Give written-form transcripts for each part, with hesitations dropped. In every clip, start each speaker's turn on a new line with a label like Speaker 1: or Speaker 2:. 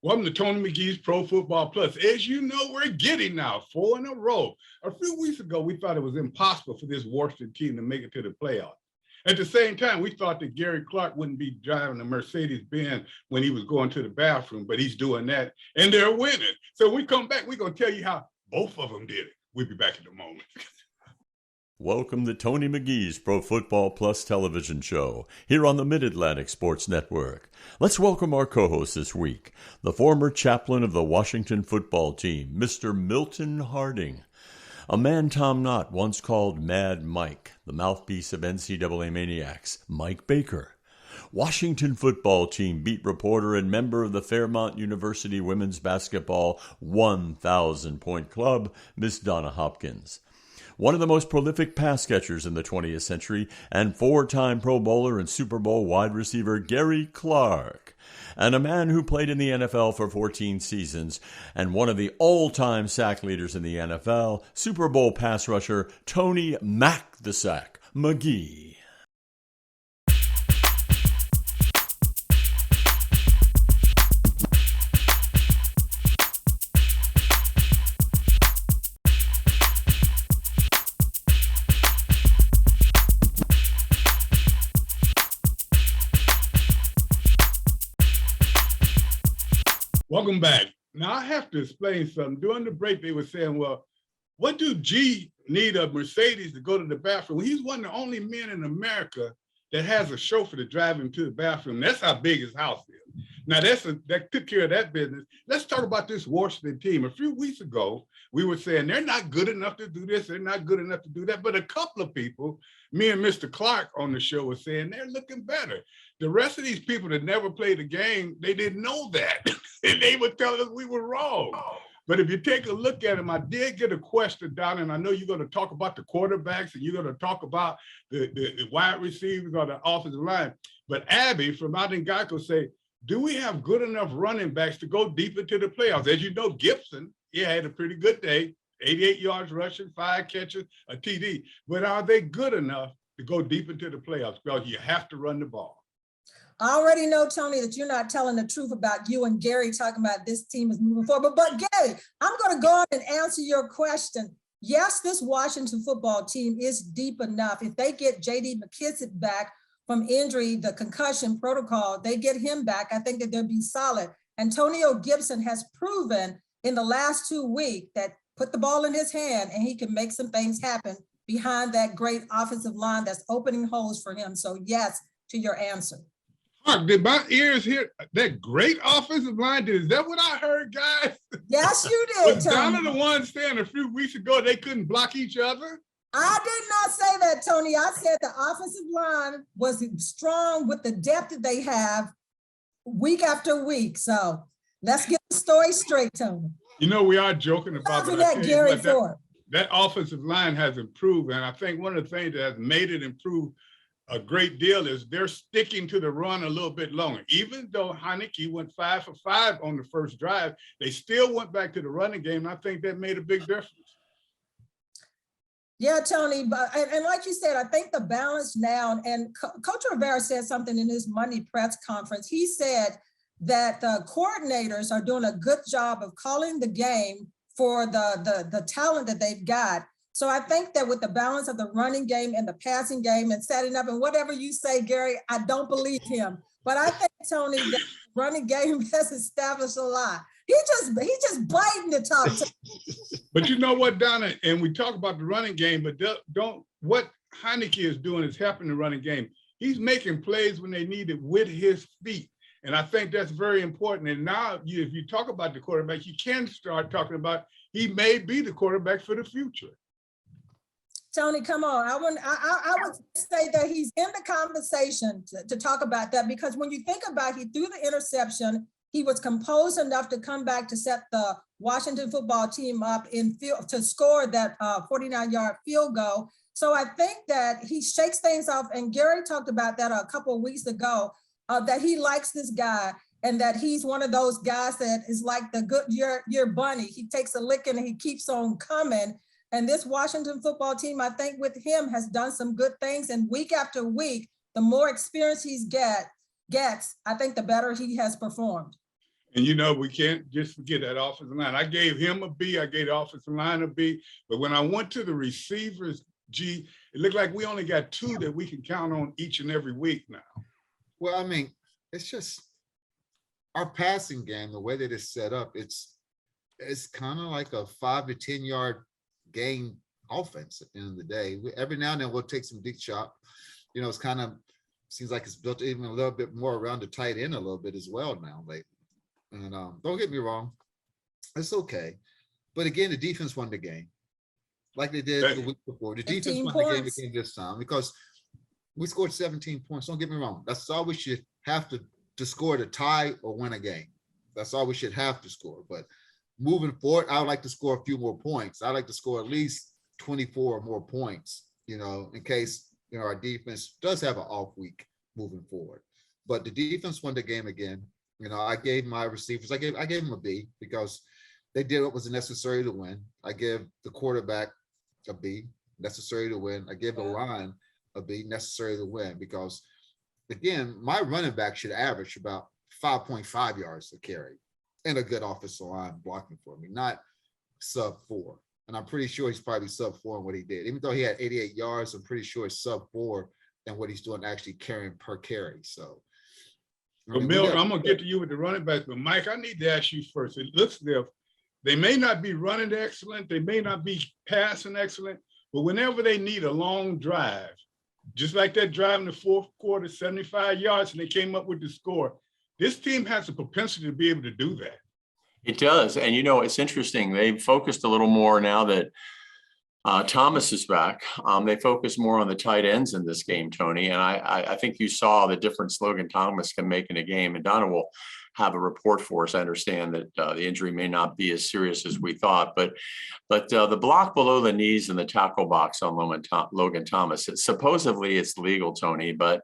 Speaker 1: Welcome to Tony McGee's Pro Football Plus. As you know, we're getting now 4 in a row. A few weeks ago, we thought it was impossible for this Washington team to make it to the playoffs. At the same time, we thought that Gary Clark wouldn't be driving a Mercedes-Benz when he was going to the bathroom, but he's doing that, and they're winning. So when we come back, we're going to tell you how both of them did it. We'll be back in a moment.
Speaker 2: Welcome to Tony McGee's Pro Football Plus television show, here on the Mid-Atlantic Sports Network. Let's welcome our co-host this week, the former chaplain of the Washington football team, Mr. Milton Harding. A man Tom Knott once called Mad Mike, the mouthpiece of NCAA maniacs, Mike Baker. Washington football team beat reporter and member of the Fairmont University women's basketball 1,000-point club, Miss Donna Hopkins. One of the most prolific pass catchers in the 20th century, and 4-time Pro Bowler and Super Bowl wide receiver Gary Clark. And a man who played in the NFL for 14 seasons, and one of the all-time sack leaders in the NFL, Super Bowl pass rusher Tony Mac the Sack McGee.
Speaker 1: Welcome back. Now, I have to explain something. During the break, they were saying, well, what do G need a Mercedes to go to the bathroom? Well, he's one of the only men in America that has a chauffeur to drive him to the bathroom. That's how big his house is. Now, that took care of that business. Let's talk about this Washington team. A few weeks ago, we were saying they're not good enough to do this, they're not good enough to do that. But a couple of people, me and Mr. Clark on the show, were saying they're looking better. The rest of these people that never played the game, they didn't know that. And they would tell us we were wrong. But if you take a look at them, I did get a question down, and I know you're going to talk about the quarterbacks and you're going to talk about the wide receivers or the offensive line. But Abby from out in Geico say, do we have good enough running backs to go deep into the playoffs? As you know, Gibson, he had a pretty good day, 88 yards rushing, 5 catches, a TD. But are they good enough to go deep into the playoffs? Because you have to run the ball.
Speaker 3: I already know, Tony, that you're not telling the truth about you and Gary talking about this team is moving forward. But Gary, I'm going to go on and answer your question. Yes, this Washington football team is deep enough. If they get J.D. McKissick back from injury, the concussion protocol, they get him back, I think that they'll be solid. Antonio Gibson has proven in the last 2 weeks that put the ball in his hand and he can make some things happen behind that great offensive line that's opening holes for him. So yes, to your answer.
Speaker 1: Mark, did my ears hear that great offensive line? Is that what I heard, guys?
Speaker 3: Yes, you did.
Speaker 1: Was Donna the one saying a few weeks ago they couldn't block each other?
Speaker 3: I did not say that, Tony. I said the offensive line was strong with the depth that they have week after week. So let's get the story straight, Tony.
Speaker 1: You know, we are joking about
Speaker 3: that, Gary Ford.
Speaker 1: That offensive line has improved. And I think one of the things that has made it improve a great deal is they're sticking to the run a little bit longer. Even though Heineke went 5 for 5 on the first drive, they still went back to the running game. And I think that made a big difference.
Speaker 3: Yeah, Tony, but and like you said, I think the balance now, and Coach Rivera said something in his Monday press conference. He said that the coordinators are doing a good job of calling the game for the talent that they've got. So I think that with the balance of the running game and the passing game and setting up and whatever you say, Gary, I don't believe him. But I think, Tony, that the running game has established a lot. He just biting the top.
Speaker 1: But you know what, Donna, and we talk about the running game, but what Heineke is doing is helping the running game. He's making plays when they need it with his feet. And I think that's very important. And now if you talk about the quarterback, you can start talking about he may be the quarterback for the future.
Speaker 3: Tony, come on. I would say that he's in the conversation to talk about that, because when you think about it, he threw the interception. He was composed enough to come back to set the Washington football team up to score that 49-yard field goal. So I think that he shakes things off. And Gary talked about that a couple of weeks ago, that he likes this guy and that he's one of those guys that is like the good year bunny. He takes a licking and he keeps on coming. And this Washington football team, I think with him, has done some good things. And week after week, the more experience he gets, I think the better he has performed.
Speaker 1: And we can't just forget that offensive line. I gave him a B. I gave the offensive line a B. But when I went to the receivers, G, it looked like we only got 2 that we can count on each and every week now.
Speaker 4: Well, I mean, it's just our passing game, the way that it's set up, it's kind of like a 5 to 10 yard gain offense at the end of the day. Every now and then we'll take some deep shot. It's kind of seems like it's built even a little bit more around the tight end a little bit as well now lately. And don't get me wrong, it's okay. But again, the defense won the game like they did the week before. The defense won the game again this time because we scored 17 points. Don't get me wrong. That's all we should have to score to tie or win a game. That's all we should have to score. But moving forward, I would like to score a few more points. I'd like to score at least 24 or more points, in case, our defense does have an off week moving forward. But the defense won the game again. I gave my receivers, I gave them a B because they did what was necessary to win. I give the quarterback a B, necessary to win. I give the line a B, necessary to win, because again, my running back should average about 5.5 yards a carry and a good offensive line blocking for me, not sub 4. And I'm pretty sure he's probably sub 4 in what he did. Even though he had 88 yards, I'm pretty sure it's sub 4 in what he's doing actually carrying per carry. So,
Speaker 1: But Milton, I'm going to get to you with the running backs, but Mike, I need to ask you first. It looks as if they may not be running excellent, they may not be passing excellent, but whenever they need a long drive, just like that drive in the fourth quarter, 75 yards, and they came up with the score, this team has the propensity to be able to do that.
Speaker 2: It does. And, it's interesting. They've focused a little more now that Thomas is back. They focus more on the tight ends in this game, Tony. And I think you saw the difference Logan Thomas can make in a game. And Donna will have a report for us. I understand that the injury may not be as serious as we thought, but the block below the knees in the tackle box on Logan Thomas, supposedly it's legal, Tony. But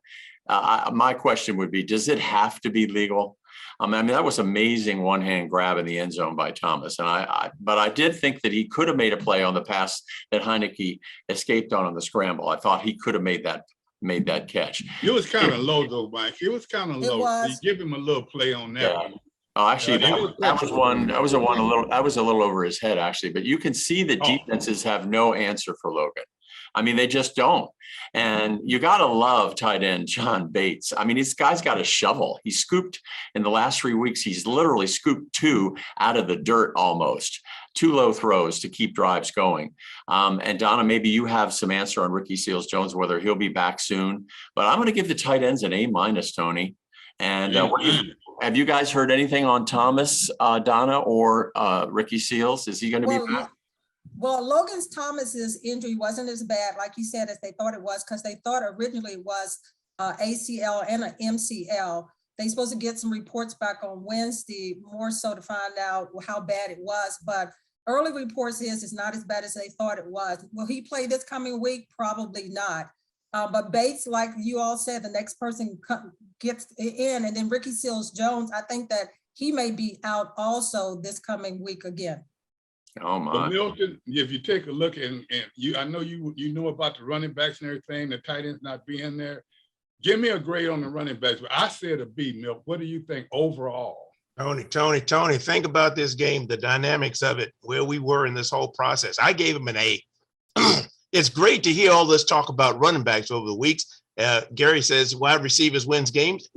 Speaker 2: my question would be, does it have to be legal? I mean, that was amazing one-hand grab in the end zone by Thomas. And but I did think that he could have made a play on the pass that Heineke escaped on the scramble. I thought he could have made that catch.
Speaker 1: It was kind of low though, Mike. It was kind of low. You give him a little play on that.
Speaker 2: Yeah. Oh, actually, that was a little over his head, actually. But you can see the defenses have no answer for Logan. I mean, they just don't. And you got to love tight end John Bates. I mean, this guy's got a shovel. He scooped in the last 3 weeks. He's literally scooped 2 out of the dirt almost. 2 low throws to keep drives going. And Donna, maybe you have some answer on Ricky Seals-Jones, whether he'll be back soon. But I'm going to give the tight ends an A-, Tony. And have you guys heard anything on Thomas, Donna, or Ricky Seals? Is he going to be back?
Speaker 3: Well, Logan Thomas's injury wasn't as bad, like you said, as they thought it was, because they thought originally it was ACL and an MCL. They're supposed to get some reports back on Wednesday, more so to find out how bad it was. But early reports is it's not as bad as they thought it was. Will he play this coming week? Probably not. But Bates, like you all said, the next person gets in, and then Ricky Seals-Jones, I think that he may be out also this coming week again.
Speaker 2: Oh my!
Speaker 1: But Milton, if you take a look and I know you know about the running backs and everything, the tight ends not being there. Give me a grade on the running backs. I said a B, Milk. What do you think overall?
Speaker 5: Tony, think about this game, the dynamics of it, where we were in this whole process. I gave him an A. It's great to hear all this talk about running backs over the weeks. Gary says wide receivers win games,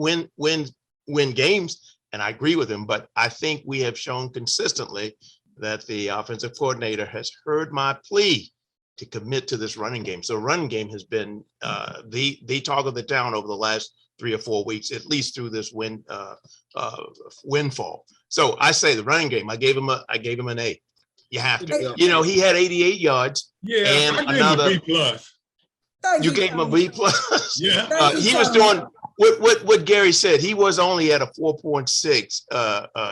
Speaker 5: and I agree with him. But I think we have shown consistently that the offensive coordinator has heard my plea to commit to this running game. So running game has been the talk of the town over the last 3 or 4 weeks, at least through this windfall. So I say the running game, I gave him an A. You have
Speaker 3: Hey,
Speaker 5: to. You know, he had 88 yards.
Speaker 1: Yeah,
Speaker 5: And
Speaker 1: I gave him
Speaker 5: another-
Speaker 1: a B plus.
Speaker 3: thank
Speaker 5: You gave him a
Speaker 3: Tony.
Speaker 5: B plus.
Speaker 1: Yeah.
Speaker 3: Thank you,
Speaker 5: He was
Speaker 3: Tony.
Speaker 5: doing what Gary said. He was only at a 4.6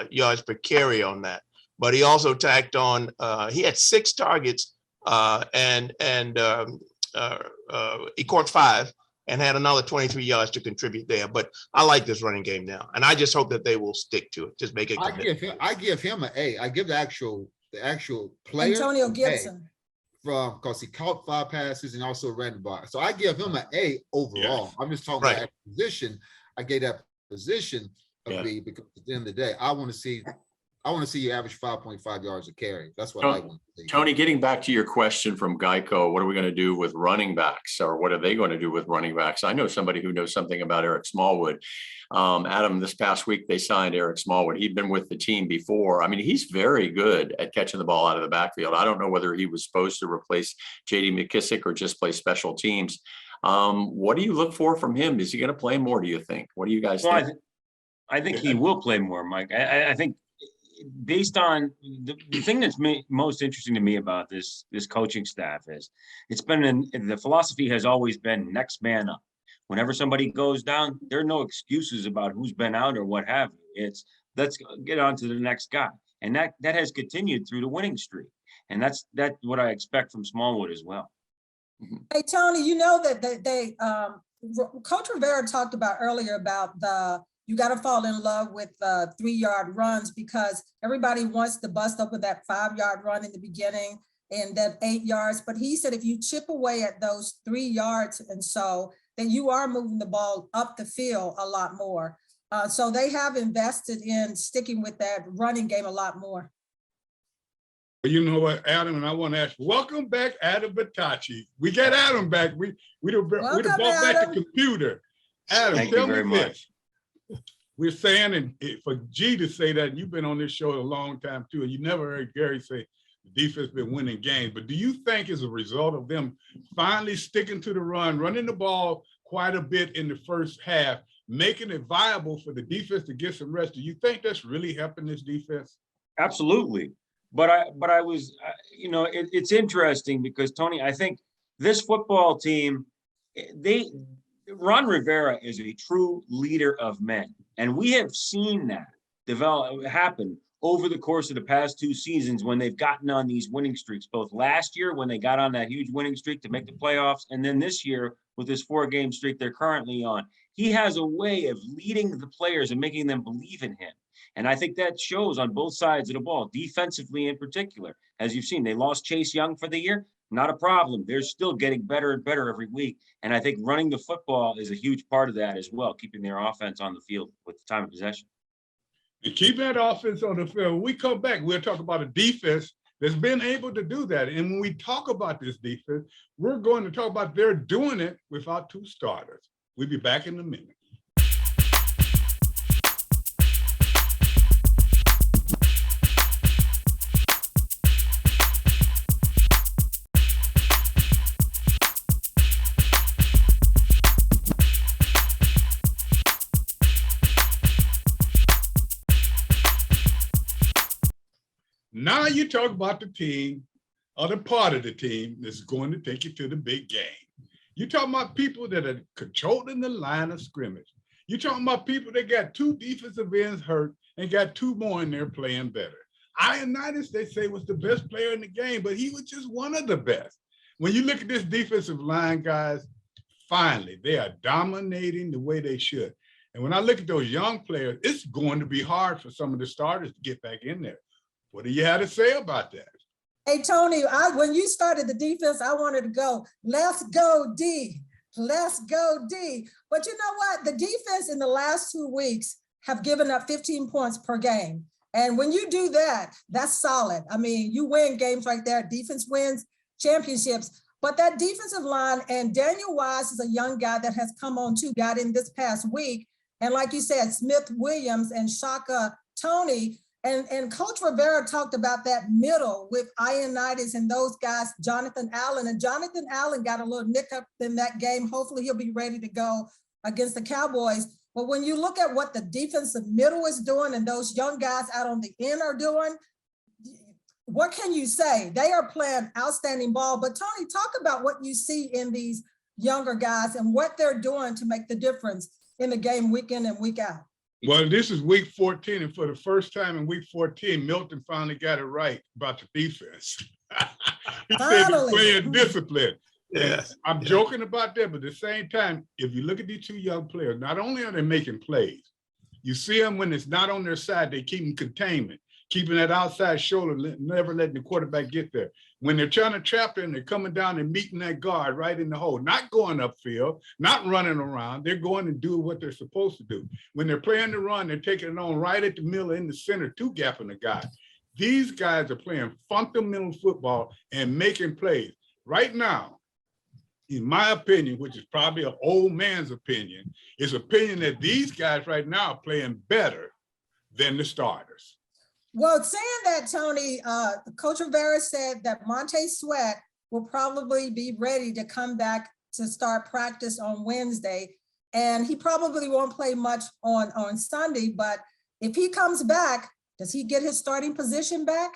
Speaker 5: yards per carry on that, but he also tacked on. He had 6 targets and he caught 5 and had another 23 yards to contribute there. But I like this running game now, and I just hope that they will stick to it. Just make it.
Speaker 4: I give him an A. I give the actual player
Speaker 3: Antonio
Speaker 4: an A
Speaker 3: Gibson.
Speaker 4: because he caught 5 passes and also ran the ball. So I give him an A overall.
Speaker 1: Yes.
Speaker 4: I'm just talking
Speaker 5: Right.
Speaker 4: about that position. I gave that position a
Speaker 5: Yeah.
Speaker 4: B because at the end of the day, I want to see you average 5.5 yards a carry. That's what I want to see.
Speaker 2: Tony, getting back to your question from Geico, what are we going to do with running backs, or what are they going to do with running backs? I know somebody who knows something about Eric Smallwood. Adam, this past week, they signed Eric Smallwood. He'd been with the team before. I mean, he's very good at catching the ball out of the backfield. I don't know whether he was supposed to replace JD McKissick or just play special teams. What do you look for from him? Is he going to play more, do you think? What do you guys think?
Speaker 6: I think he will play more, Mike. I think based on the thing that's most interesting to me about this coaching staff is the philosophy has always been next man up. Whenever somebody goes down, there are no excuses about who's been out or what have you. It's let's get on to the next guy. And that has continued through the winning streak. And that's what I expect from Smallwood as well.
Speaker 3: Hey, Tony, you know that Coach Rivera talked about earlier about you got to fall in love with 3-yard runs because everybody wants to bust up with that 5-yard run in the beginning and that 8 yards. But he said if you chip away at those 3 yards and so, then you are moving the ball up the field a lot more. So they have invested in sticking with that running game a lot more.
Speaker 1: You know what, Adam, and I want to ask, welcome back, Adam Batacci. We got Adam back. We brought back the computer. Adam,
Speaker 6: Thank you
Speaker 1: tell
Speaker 6: very
Speaker 1: me
Speaker 6: much.
Speaker 1: this. We're saying, and for G to say that, and you've been on this show a long time too, and you never heard Gary say the defense been winning games, but do you think as a result of them finally sticking to the run, running the ball quite a bit in the first half, making it viable for the defense to get some rest, do you think that's really helping this defense?
Speaker 6: Absolutely. But I was, it's interesting because, Tony, I think this football team, Ron Rivera is a true leader of men. And we have seen that happen over the course of the past 2 seasons when they've gotten on these winning streaks, both last year when they got on that huge winning streak to make the playoffs, and then this year with this 4-game streak they're currently on. He has a way of leading the players and making them believe in him. And I think that shows on both sides of the ball, defensively in particular. As you've seen, they lost Chase Young for the year. Not a problem. They're still getting better and better every week. And I think running the football is a huge part of that as well, keeping their offense on the field with the time of possession.
Speaker 1: And keep that offense on the field. When we come back, we'll talk about a defense that's been able to do that. And when we talk about this defense, we're going to talk about they're doing it without 2 starters. We'll be back in a minute. Now you talk about the team or the part of the team that's going to take you to the big game. You're talking about people that are controlling the line of scrimmage. You're talking about people that got 2 defensive ends hurt and got 2 more in there playing better. Ioannidis, they say, was the best player in the game, but he was just one of the best. When you look at this defensive line, guys, finally, they are dominating the way they should. And when I look at those young players, it's going to be hard for some of the starters to get back in there. What do you have to say about that?
Speaker 3: Hey, Tony, when you started the defense, I wanted to go, let's go D, let's go D. But you know what? The defense in the last 2 weeks have given up 15 points per game. And when you do that, that's solid. I mean, you win games right there. Defense wins championships. But that defensive line, and Daniel Wise is a young guy that has come on too, got in this past week. And like you said, Smith Williams and Shaka Tony. And Coach Rivera talked about that middle with Ioannidis and those guys, Jonathan Allen. And Jonathan Allen got a little nick up in that game. Hopefully he'll be ready to go against the Cowboys. But when you look at what the defensive middle is doing and those young guys out on the end are doing, what can you say? They are playing outstanding ball. But Tony, talk about what you see in these younger guys and what they're doing to make the difference in the game week in and week out.
Speaker 1: Well, this is week 14, and for the first time in week 14, Milton finally got it right about the defense. He said he's playing discipline.
Speaker 5: Yes.
Speaker 1: I'm joking about that, but at the same time, if you look at these two young players, not only are they making plays, you see them when it's not on their side, they keep them containment, keeping that outside shoulder, never letting the quarterback get there. When they're trying to trap them, they're coming down and meeting that guard right in the hole, not going upfield, not running around. They're going and doing what they're supposed to do. When they're playing the run, they're taking it on right at the middle, in the center, two-gapping the guy. These guys are playing fundamental football and making plays. Right now, in my opinion, which is probably an old man's opinion, is opinion that these guys right now are playing better than the starters.
Speaker 3: Well, saying that, Tony, Coach Rivera said that Montez Sweat will probably be ready to come back to start practice on Wednesday. And he probably won't play much on Sunday, but if he comes back, does he get his starting position back?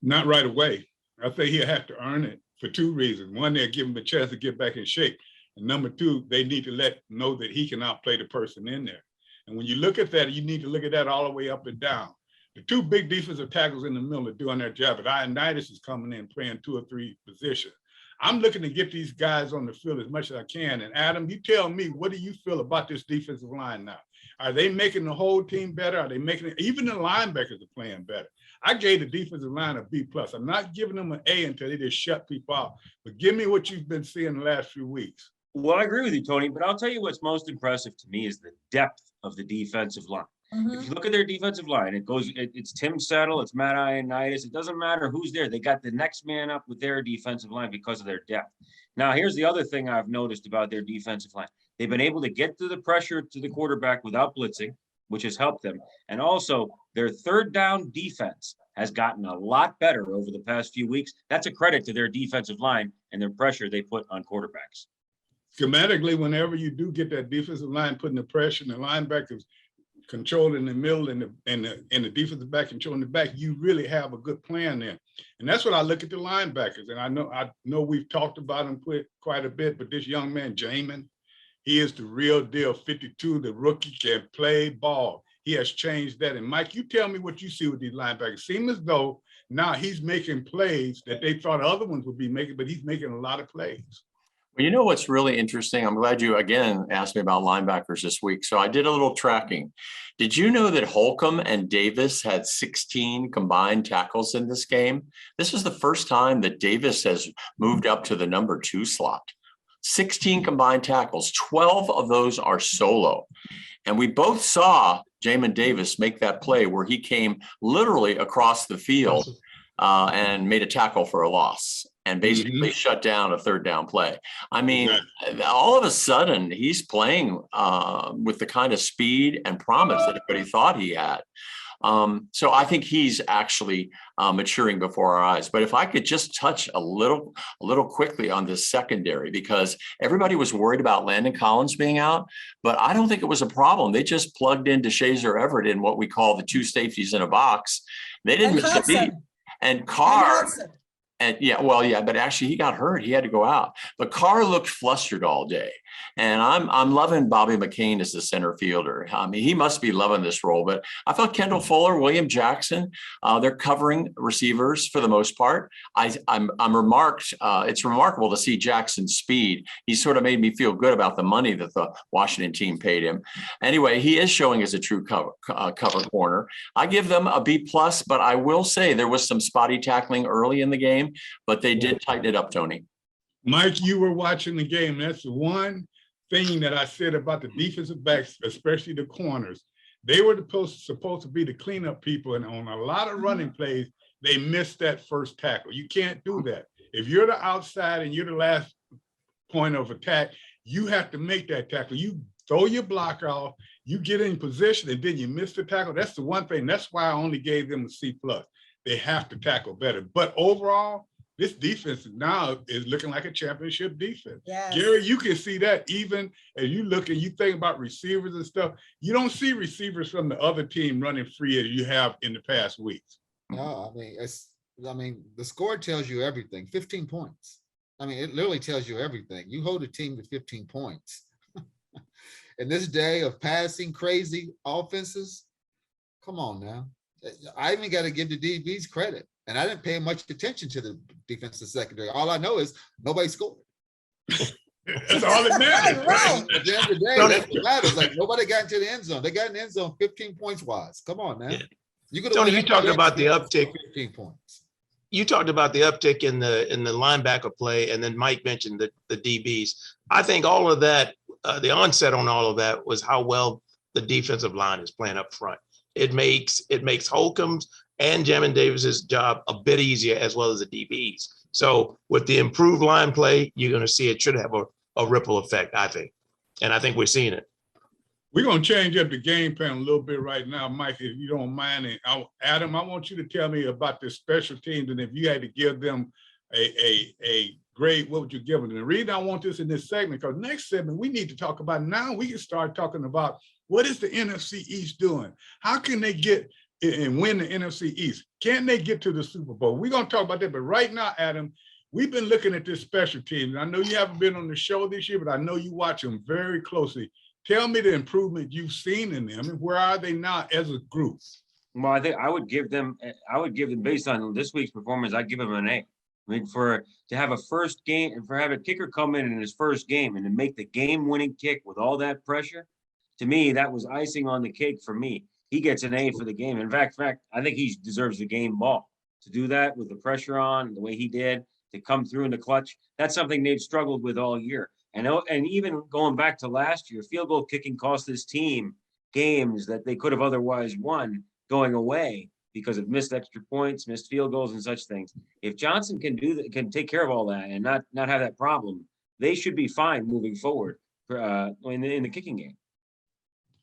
Speaker 1: Not right away. I think he'll have to earn it for two reasons. One, they'll give him a chance to get back in shape. And number two, they need to know that he can outplay the person in there. And when you look at that, you need to look at that all the way up and down. The two big defensive tackles in the middle are doing their job, but Ioannidis is coming in playing 2 or 3 positions. I'm looking to get these guys on the field as much as I can. And Adam, you tell me, what do you feel about this defensive line now? Are they making the whole team better? Are they making it? Even the linebackers are playing better. I gave the defensive line a B+. I'm not giving them an A until they just shut people out. But give me what you've been seeing the last few weeks.
Speaker 6: Well, I agree with you, Tony, but I'll tell you what's most impressive to me is the depth of the defensive line. If you look at their defensive line, it's Tim Settle, it's Matt Ioannidis. It doesn't matter who's there. They got the next man up with their defensive line because of their depth. Now, here's the other thing I've noticed about their defensive line. They've been able to get to the pressure to the quarterback without blitzing, which has helped them. And also, their third down defense has gotten a lot better over the past few weeks. That's a credit to their defensive line and their pressure they put on quarterbacks.
Speaker 1: Schematically, whenever you do get that defensive line putting the pressure and the linebackers controlling the middle and the defensive back controlling the back, you really have a good plan there. And that's what I look at the linebackers. And I know we've talked about him quite a bit, but this young man, Jamin, he is the real deal. 52, the rookie, can play ball. He has changed that. And Mike, you tell me what you see with these linebackers. Seems as though now he's making plays that they thought other ones would be making, but he's making a lot of plays.
Speaker 2: Well, you know what's really interesting? I'm glad you again asked me about linebackers this week. So I did a little tracking. Did you know that Holcomb and Davis had 16 combined tackles in this game? This is the first time that Davis has moved up to the number 2 slot. 16 combined tackles, 12 of those are solo. And we both saw Jamin Davis make that play where he came literally across the field and made a tackle for a loss and basically shut down a third down play. I mean, all of a sudden he's playing with the kind of speed and promise that everybody thought he had. So I think he's actually maturing before our eyes. But if I could just touch a little quickly on this secondary, because everybody was worried about Landon Collins being out, but I don't think it was a problem. They just plugged into Shazer Everett in what we call the 2 safeties in a box. They didn't miss a beat. And Carr. And but actually he got hurt. He had to go out. But Carr looked flustered all day. And I'm loving Bobby McCain as the center fielder. I mean, he must be loving this role. But I thought Kendall Fuller, William Jackson, they're covering receivers for the most part. It's remarkable to see Jackson's speed. He sort of made me feel good about the money that the Washington team paid him. Anyway, he is showing as a true cover corner. I give them a B+, but I will say there was some spotty tackling early in the game, but they did tighten it up, Tony.
Speaker 1: Mike, you were watching the game. That's the one thing that I said about the defensive backs, especially the corners. They were supposed to be the cleanup people, and on a lot of running plays, they missed that first tackle. You can't do that. If you're the outside and you're the last point of attack, you have to make that tackle. You throw your blocker off, you get in position, and then you miss the tackle. That's the one thing. That's why I only gave them a C+. They have to tackle better. But overall, this defense now is looking like a championship defense.
Speaker 3: Yes.
Speaker 1: Gary, you can see that even as you look and you think about receivers and stuff, you don't see receivers from the other team running free as you have in the past weeks.
Speaker 4: No, I mean, I mean, the score tells you everything. 15 points. I mean, it literally tells you everything. You hold a team to 15 points. In this day of passing crazy offenses, come on now. I even got to give the DBs credit. And I didn't pay much attention to the defensive secondary. All I know is nobody scored.
Speaker 1: That's all that matters.
Speaker 3: Right.
Speaker 4: At the end of the day, that's what matters. Like, nobody got into the end zone. They got in the end zone 15 points wise. Come on now.
Speaker 5: Yeah.
Speaker 4: You could
Speaker 5: Tony, you talked about the uptick.
Speaker 4: 15 points.
Speaker 5: You talked about the uptick in the linebacker play, and then Mike mentioned the DBs. I think all of that, the onset on all of that was how well the defensive line is playing up front. It makes Holcomb's and Jamin Davis's job a bit easier, as well as the DBs. So with the improved line play, you're going to see it should have a ripple effect, I think. And I think we're seeing it.
Speaker 1: We're going to change up the game plan a little bit right now, Mike, if you don't mind. And Adam, I want you to tell me about the special teams, and if you had to give them a grade, what would you give them? And the reason I want this in this segment, because next segment, we need to talk about, now we can start talking about what is the NFC East doing? How can they get and win the NFC East? Can they get to the Super Bowl? We're going to talk about that. But right now, Adam, we've been looking at this special team. I know you haven't been on the show this year, but I know you watch them very closely. Tell me the improvement you've seen in them, and where are they now as a group?
Speaker 6: Well, I think I would give them based on this week's performance, I'd give them an A. I mean, to have a first game and have a kicker come in his first game and to make the game-winning kick with all that pressure, to me, that was icing on the cake for me. He gets an A for the game. In fact, I think he deserves the game ball to do that with the pressure on, the way he did, to come through in the clutch. That's something they've struggled with all year. And even going back to last year, field goal kicking cost this team games that they could have otherwise won going away because of missed extra points, missed field goals, and such things. If Johnson can do that, can take care of all that and not have that problem, they should be fine moving forward in the kicking game.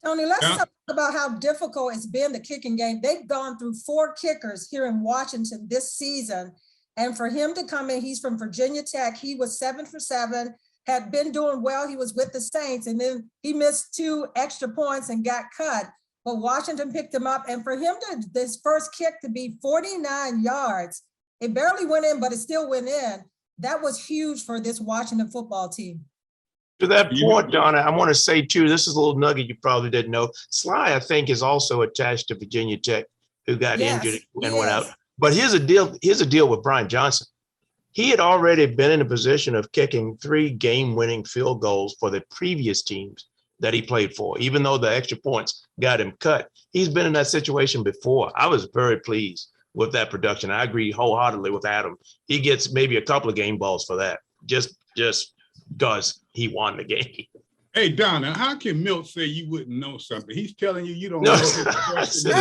Speaker 3: Tony, let's talk about how difficult it's been, the kicking game. They've gone through 4 kickers here in Washington this season. And for him to come in, he's from Virginia Tech. He was 7 for 7, had been doing well. He was with the Saints, and then he missed 2 extra points and got cut. But Washington picked him up. And for him this first kick to be 49 yards, it barely went in, but it still went in. That was huge for this Washington football team.
Speaker 5: To that point, Donna, I want to say, too, this is a little nugget you probably didn't know. Sly, I think, is also attached to Virginia Tech, who got injured and went out. But here's a deal with Brian Johnson. He had already been in a position of kicking 3 game-winning field goals for the previous teams that he played for, even though the extra points got him cut. He's been in that situation before. I was very pleased with that production. I agree wholeheartedly with Adam. He gets maybe a couple of game balls for that, just because he won the game.
Speaker 1: Hey, Donna, how can Milt say you wouldn't know something? He's telling you don't know his question.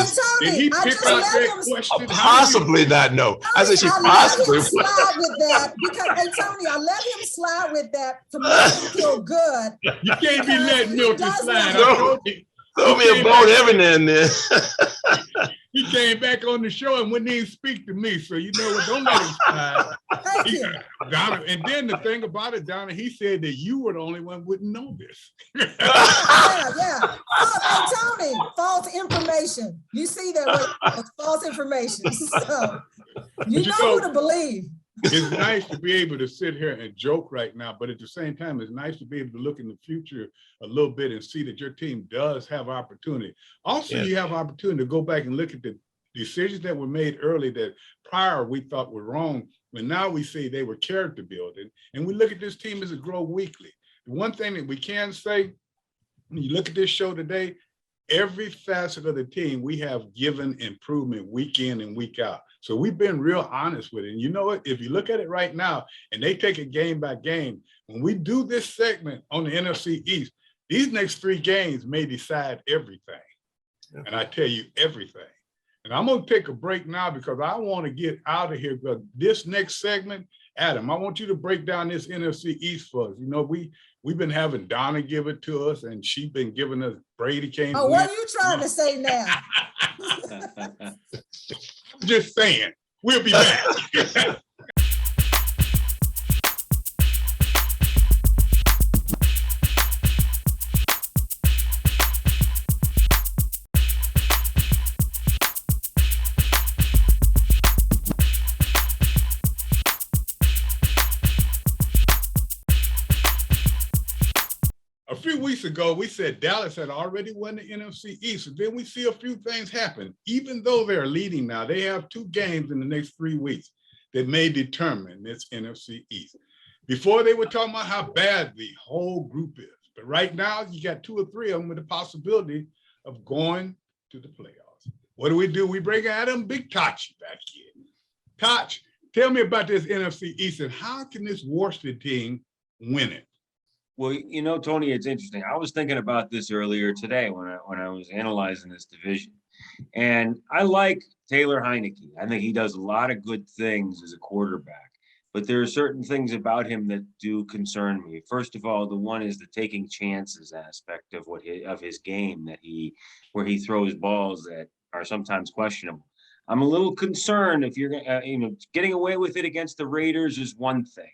Speaker 1: Did he pick out that question?
Speaker 5: Possibly not know. I said she possibly would.
Speaker 3: Slide with that because, hey, Tony, I let him slide with that to make him feel good.
Speaker 1: You can't be letting Milton slide.
Speaker 5: Throw me a bone every now and then.
Speaker 1: He came back on the show and wouldn't even speak to me. So you know what? Don't let him slide. Donna, and then the thing about it, Donna, he said that you were the only one who wouldn't know this.
Speaker 3: Yeah. Hey, Tony, false information. You see that with false information. So you know who to believe.
Speaker 1: It's nice to be able to sit here and joke right now, but at the same time, it's nice to be able to look in the future a little bit and see that your team does have opportunity. Also, you have opportunity to go back and look at the decisions that were made early that prior we thought were wrong, but now we say they were character building. And we look at this team as it grow weekly. The one thing that we can say, when you look at this show today, every facet of the team, we have given improvement week in and week out. So we've been real honest with it. And you know what? If you look at it right now, and they take it game by game, when we do this segment on the NFC East, these next 3 games may decide everything. Yeah. And I tell you everything. And I'm going to take a break now because I want to get out of here. Because this next segment, Adam, I want you to break down this NFC East for us. You know, we've been having Donna give it to us, and she's been giving us Brady came.
Speaker 3: Oh, what are you trying to say now?
Speaker 1: I'm just saying. We'll be back. weeks ago, we said Dallas had already won the NFC East. And then we see a few things happen. Even though they're leading now, they have 2 games in the next 3 weeks that may determine this NFC East. Before, they were talking about how bad the whole group is. But right now, you got 2 or 3 of them with the possibility of going to the playoffs. What do? We bring Adam Big Tachi back in. Toch, tell me about this NFC East and how can this Washington team win it?
Speaker 6: Well, Tony, it's interesting. I was thinking about this earlier today when I was analyzing this division. And I like Taylor Heineke. I think he does a lot of good things as a quarterback. But there are certain things about him that do concern me. First of all, the one is the taking chances aspect of his game where he throws balls that are sometimes questionable. I'm a little concerned if you're getting away with it against the Raiders is one thing.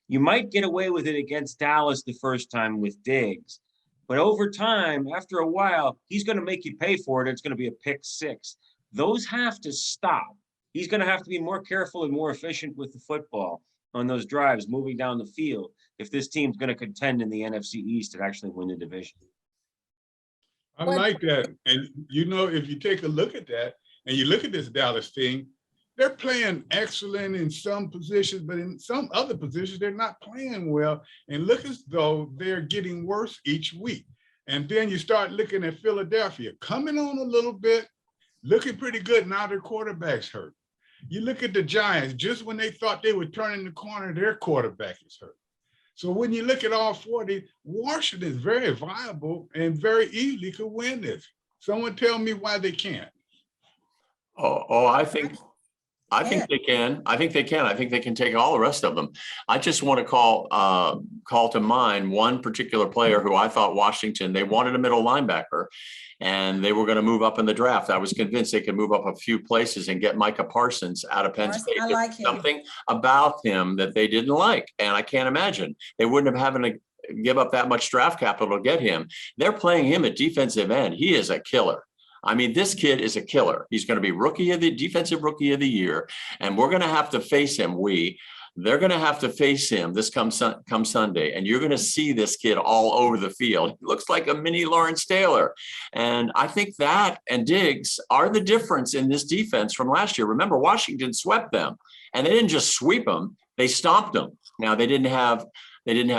Speaker 6: You might get away with it against Dallas the first time with Diggs, but over time, after a while, he's going to make you pay for it. It's going to be a pick 6. Those have to stop. He's going to have to be more careful and more efficient with the football on those drives moving down the field if this team's going to contend in the NFC East and actually win the division.
Speaker 1: I like that. And, if you take a look at that and you look at this Dallas team, they're playing excellent in some positions, but in some other positions, they're not playing well and look as though they're getting worse each week. And then you start looking at Philadelphia coming on a little bit, looking pretty good. Now their quarterback's hurt. You look at the Giants, just when they thought they were turning the corner, their quarterback is hurt. So when you look at all 40, Washington is very viable and very easily could win this. Someone tell me why they can't.
Speaker 2: I think they can. I think they can. I think they can take all the rest of them. I just want to call to mind one particular player who I thought Washington, they wanted a middle linebacker and they were going to move up in the draft. I was convinced they could move up a few places and get Micah Parsons out of Penn State.
Speaker 3: I like him.
Speaker 2: Something about him that they didn't like. And I can't imagine they wouldn't have having to give up that much draft capital to get him. They're playing him at defensive end. He is a killer. I mean, this kid is a killer. He's going to be defensive rookie of the year, and we're going to have to face him. They're going to have to face him this come Sunday, and you're going to see this kid all over the field. He looks like a mini Lawrence Taylor, and I think that and Diggs are the difference in this defense from last year. Remember, Washington swept them, and they didn't just sweep them; they stomped them. Now they didn't have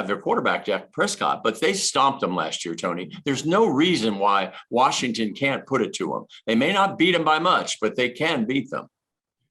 Speaker 2: their quarterback, Dak Prescott, but they stomped them last year, Tony. There's no reason why Washington can't put it to them. They may not beat them by much, but they can beat them.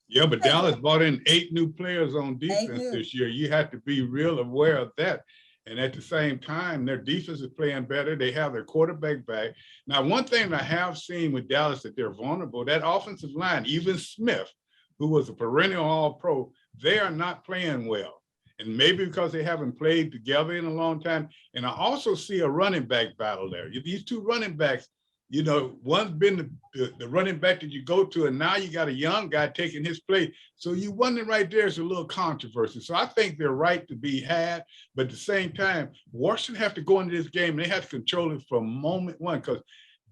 Speaker 1: Yeah, but Dallas brought in 8 new players on defense this year. You have to be real aware of that. And at the same time, their defense is playing better. They have their quarterback back. Now, one thing I have seen with Dallas that they're vulnerable, that offensive line, even Smith, who was a perennial All-Pro, they are not playing well. And maybe because they haven't played together in a long time. And I also see a running back battle there. These 2 running backs, one's been the running back that you go to, and now you got a young guy taking his place. So you wonder right there is a little controversy. So I think they're right to be had, but at the same time, Washington have to go into this game and they have to control it from moment one because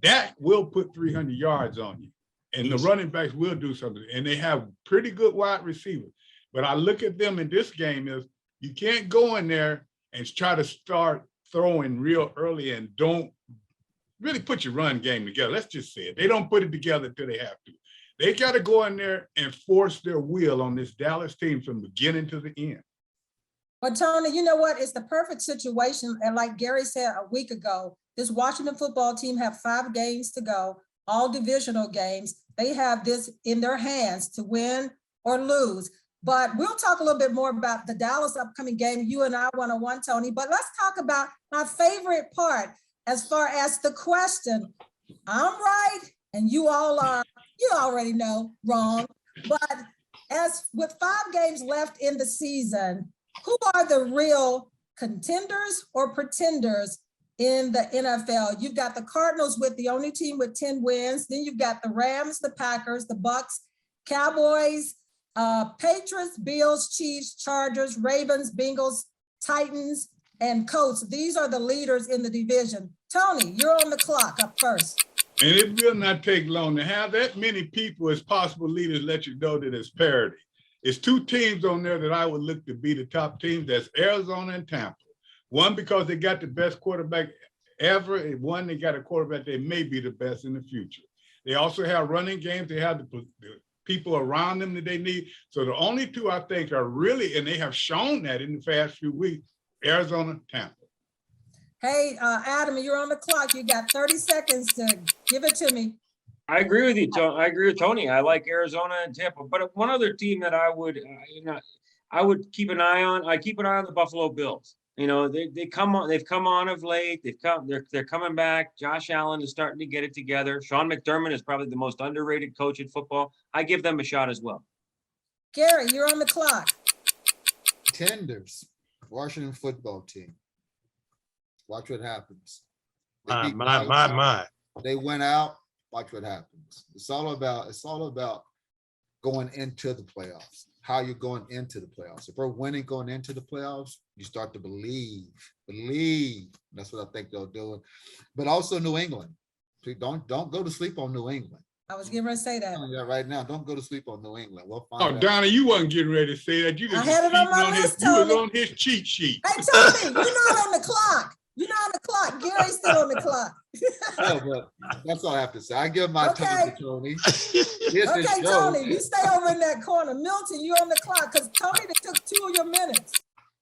Speaker 1: that will put 300 yards on you. And the running backs will do something. And they have pretty good wide receivers. But I look at them in this game is you can't go in there and try to start throwing real early and don't really put your run game together. Let's just say it. They don't put it together until they have to. They got to go in there and force their will on this Dallas team from beginning to the end.
Speaker 3: But Tony, you know what? It's the perfect situation. And like Gary said a week ago, this Washington football team have 5 games to go, all divisional games. They have this in their hands to win or lose. But we'll talk a little bit more about the Dallas upcoming game, you and I one-on-one, Tony. But let's talk about my favorite part as far as the question. I'm right, and you all are, you already know, wrong. But as with 5 games left in the season, who are the real contenders or pretenders in the NFL? You've got the Cardinals with the only team with 10 wins. Then you've got the Rams, the Packers, the Bucks, Cowboys, Patriots, Bills, Chiefs, Chargers, Ravens, Bengals, Titans, and Colts. These are the leaders in the division. Tony, you're on the clock up first.
Speaker 1: And it will not take long to have that many people as possible leaders let you know that it's parity. It's 2 teams on there that I would look to be the top teams. That's Arizona and Tampa. One, because they got the best quarterback ever. One, they got a quarterback that may be the best in the future. They also have running games. They have the people around them that they need. So the only two I think are really, and they have shown that in the past few weeks, Arizona, Tampa.
Speaker 3: Hey, Adam, you're on the clock. You got 30 seconds to give it to me.
Speaker 6: I agree with you, Tony. I agree with Tony. I like Arizona and Tampa, but one other team that I would, I would keep an eye on. I keep an eye on the Buffalo Bills. You know, they've come on of late. They're coming back. Josh Allen is starting to get it together. Sean McDermott is probably the most underrated coach in football. I give them a shot as well.
Speaker 3: Gary, you're on the clock.
Speaker 4: Tenders, Washington football team. Watch what happens. They
Speaker 5: My,
Speaker 4: beat
Speaker 5: my,
Speaker 4: Dallas
Speaker 5: my,
Speaker 4: out.
Speaker 5: my.
Speaker 4: They went out. Watch what happens. It's all about going into the playoffs. How you're going into the playoffs. If we're winning going into the playoffs, you start to believe. That's what I think they'll do. But also New England. Don't go to sleep on New England.
Speaker 3: I was getting ready to say that.
Speaker 4: I'm telling you that right now. Don't go to sleep on New England. We'll find
Speaker 1: Oh,
Speaker 4: out.
Speaker 1: Donna, you wasn't getting ready to say that. You
Speaker 3: I
Speaker 1: just
Speaker 3: had it on my list,
Speaker 1: you was
Speaker 3: Tony.
Speaker 1: on his cheat sheet.
Speaker 3: Hey, Tony, you're not on the clock. You're not on the clock. Gary's still on the clock.
Speaker 4: No, but that's all I have to say. I give my time to Tony.
Speaker 3: Okay, Tony, you stay over in that corner. Milton, you on the clock because Tony took 2 of your minutes.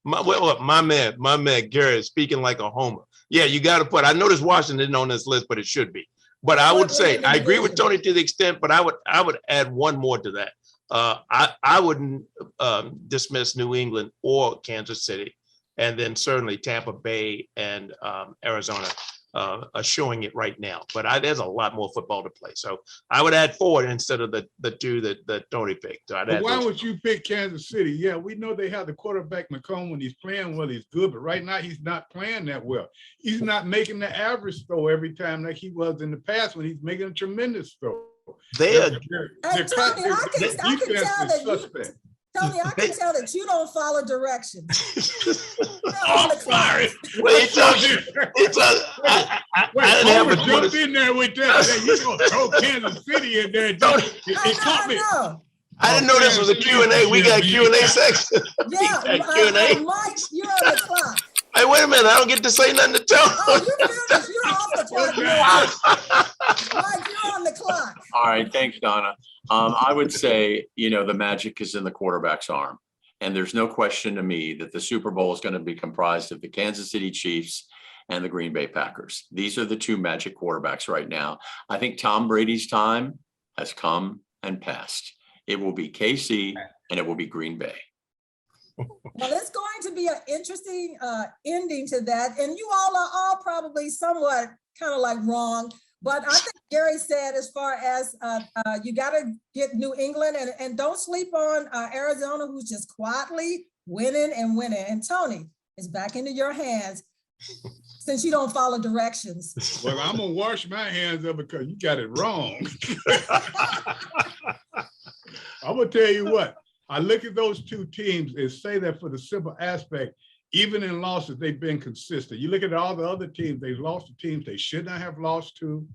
Speaker 5: My man, Gary is speaking like a homer. Yeah, you got to put. I noticed Washington isn't on this list, but it should be. But I would say I agree with Tony to the extent, but I would add one more to that. I wouldn't dismiss New England or Kansas City, and then certainly Tampa Bay and Arizona are showing it right now. But there's a lot more football to play, so I would add 4 instead of the 2 that Tony picked. So
Speaker 1: But why would you pick Kansas City? Yeah, we know they have the quarterback McComb when he's playing well, he's good, but right now he's not playing that well. He's not making the average throw every time like he was in the past when he's making a tremendous throw.
Speaker 5: They are.
Speaker 3: Hey, Tony, I can tell that Tony, I can tell that you don't follow directions.
Speaker 1: Oh, sorry.
Speaker 5: Wait, I didn't have a
Speaker 1: jump in there with that. Hey, you gonna throw Kansas City in there? It caught me.
Speaker 5: I didn't know this was a Q&A. We got Q&A section.
Speaker 3: Yeah,
Speaker 5: Q&A.
Speaker 3: Mike, you're on the clock.
Speaker 5: Hey, wait a minute. I don't get to say nothing to Tony.
Speaker 3: Oh, you finished. You're off the clock. Mike, you're on the clock.
Speaker 2: All right, thanks, Donna. I would say, the magic is in the quarterback's arm. And there's no question to me that the Super Bowl is going to be comprised of the Kansas City Chiefs and the Green Bay Packers. These are the 2 magic quarterbacks right now. I think Tom Brady's time has come and passed. It will be KC and it will be Green Bay.
Speaker 3: Well, it's going to be an interesting ending to that. And you all are all probably somewhat kind of like wrong. But I think Gary said as far as you got to get New England and don't sleep on Arizona, who's just quietly winning and winning. And Tony, it's back into your hands since you don't follow directions.
Speaker 1: Well, I'm going to wash my hands up because you got it wrong. I'm going to tell you what. I look at those 2 teams and say that for the simple aspect, even in losses, they've been consistent. You look at all the other teams, they've lost to teams they should not have lost to.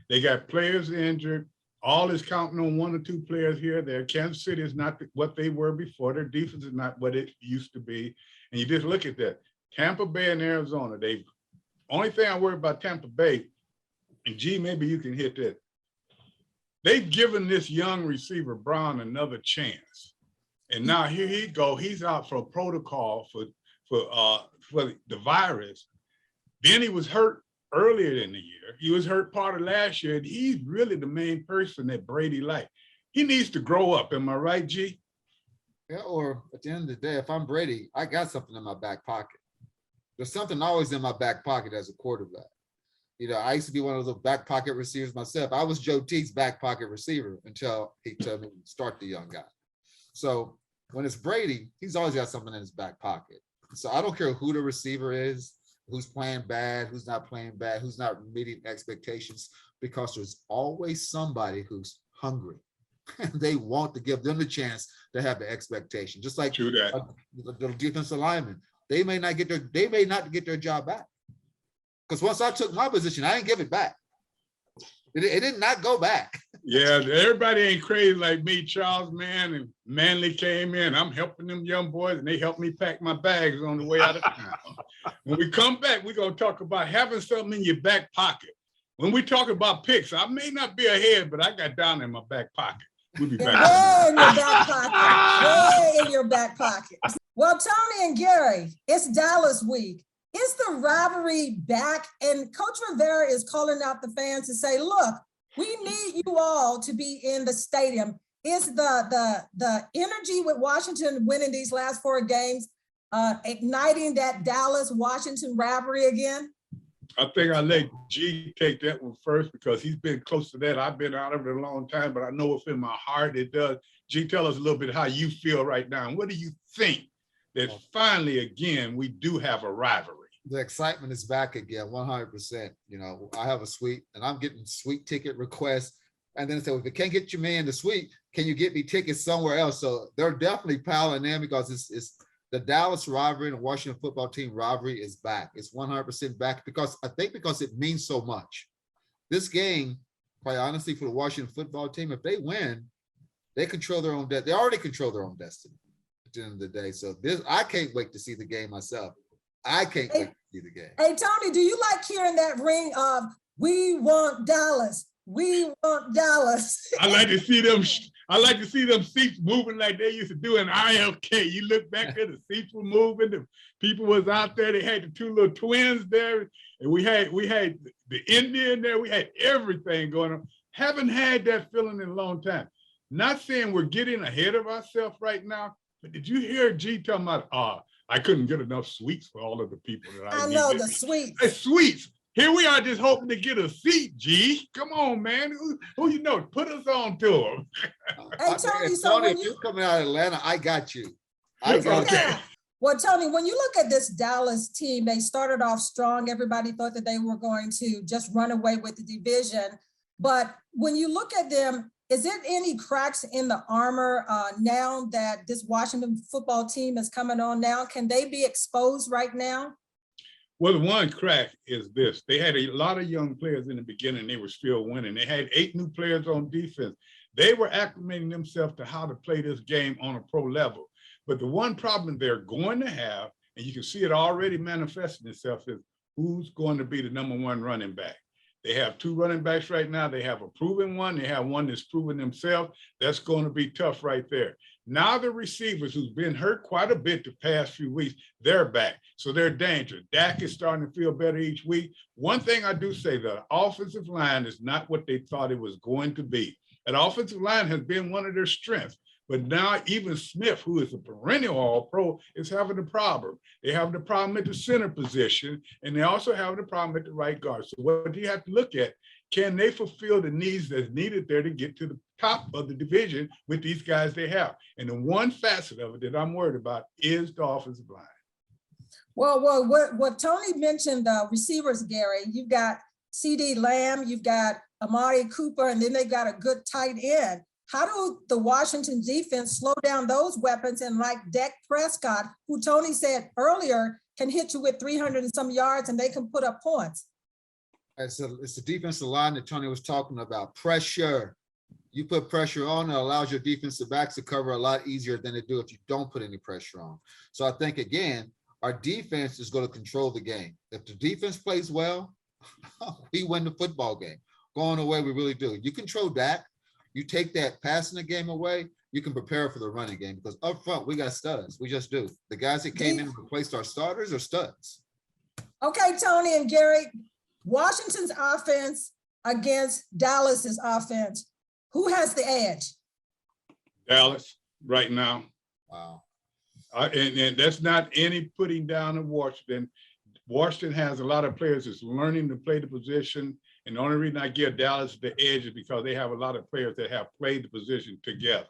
Speaker 1: They got players injured. All is counting on 1 or 2 players here. Their Kansas City is not what they were before. Their defense is not what it used to be. And you just look at that. Tampa Bay and Arizona, only thing I worry about Tampa Bay, and G, maybe you can hit that. They've given this young receiver, Brown, another chance. And now here he go. He's out for a protocol for the virus. Then he was hurt earlier in the year. He was hurt part of last year. And he's really the main person that Brady liked. He needs to grow up. Am I right, G?
Speaker 4: Yeah, or at the end of the day, if I'm Brady, I got something in my back pocket. There's something always in my back pocket as a quarterback. I used to be one of those back pocket receivers myself. I was Joe T's back pocket receiver until he told me to start the young guy. So when it's Brady, he's always got something in his back pocket. So I don't care who the receiver is, who's playing bad, who's not playing bad, who's not meeting expectations, because there's always somebody who's hungry. And they want to give them the chance to have the expectation. Just like the defensive linemen, they may not get their job back. Because once I took my position, I didn't give it back. It did not go back.
Speaker 1: Yeah, everybody ain't crazy like me. Charles Mann and Manley came in. I'm helping them young boys, and they helped me pack my bags on the way out of town. When we come back, we're going to talk about having something in your back pocket. When we talk about picks, I may not be ahead, but I got down in my back pocket. We'll be back.
Speaker 3: Way in your back pocket. Way in your back pocket. Well, Tony and Gary, it's Dallas week. Is the rivalry back? And Coach Rivera is calling out the fans to say, look, we need you all to be in the stadium. Is the energy with Washington winning these last 4 games igniting that Dallas-Washington rivalry again?
Speaker 1: I think I'll let G take that one first because he's been close to that. I've been out of it a long time, but I know it's in my heart. It does. G, tell us a little bit how you feel right now. And what do you think that finally, again, we do have a rivalry?
Speaker 4: The excitement is back again, 100%. You know, I have a suite and I'm getting suite ticket requests. And then they say, well, if it can't get you me in the suite, can you get me tickets somewhere else? So they're definitely piling in because it's the Dallas rivalry and the Washington football team rivalry is back. It's 100% back because it means so much. This game, quite honestly, for the Washington football team, if they win, they control their own they already control their own destiny at the end of the day. So I can't wait to see the game myself. I can't wait to see the game.
Speaker 3: Hey, Tony, do you like hearing that ring of "We want Dallas, we want Dallas"?
Speaker 1: I like to see them. I like to see them seats moving like they used to do in ILK. You look back there, the seats were moving. The people was out there. They had the 2 little twins there, and we had the Indian there. We had everything going on. Haven't had that feeling in a long time. Not saying we're getting ahead of ourselves right now, but did you hear G talking about? I couldn't get enough sweets for all of the people that I
Speaker 3: know
Speaker 1: needed.
Speaker 3: the sweets.
Speaker 1: Hey, sweets. Here we are just hoping to get a seat, G. Come on, man. Who you know? Put us on to them.
Speaker 3: Hey, Tony, so
Speaker 4: Tony,
Speaker 3: when
Speaker 4: if you're coming out of Atlanta, I got you. I got
Speaker 1: Okay.
Speaker 3: Yeah. Well, Tony, when you look at this Dallas team, they started off strong. Everybody thought that they were going to just run away with the division. But when you look at them, is there any cracks in the armor now that this Washington football team is coming on now? Can they be exposed right now?
Speaker 1: Well, the one crack is this. They had a lot of young players in the beginning. They were still winning. They had 8 new players on defense. They were acclimating themselves to how to play this game on a pro level. But the one problem they're going to have, and you can see it already manifesting itself, is who's going to be the #1 running back. They have 2 running backs right now. They have a proven one. They have one that's proven themselves. That's going to be tough right there. Now the receivers who's been hurt quite a bit the past few weeks, they're back. So they're dangerous. Dak is starting to feel better each week. One thing I do say, the offensive line is not what they thought it was going to be. That offensive line has been one of their strengths. But now even Smith, who is a perennial All-Pro, is having a problem. They have the problem at the center position, and they also have the problem at the right guard. So what do you have to look at? Can they fulfill the needs that's needed there to get to the top of the division with these guys they have? And the one facet of it that I'm worried about is the offensive line.
Speaker 3: Well, what Tony mentioned, receivers, Gary, you've got CD Lamb, you've got Amari Cooper, and then they got a good tight end. How do the Washington defense slow down those weapons and like Dak Prescott, who Tony said earlier can hit you with 300 and some yards and they can put up points?
Speaker 4: It's the defensive line that Tony was talking about. Pressure. You put pressure on, it allows your defensive backs to cover a lot easier than they do if you don't put any pressure on. So I think, again, our defense is going to control the game. If the defense plays well, we win the football game. Going away, we really do. You control Dak. You take that passing the game away, you can prepare for the running game because up front, we got studs. We just do. The guys that came in and replaced our starters are studs.
Speaker 3: Okay, Tony and Gary, Washington's offense against Dallas's offense. Who has the edge?
Speaker 1: Dallas right now.
Speaker 4: Wow.
Speaker 1: And that's not any putting down of Washington. Washington has a lot of players that's learning to play the position. And the only reason I give Dallas the edge is because they have a lot of players that have played the position together.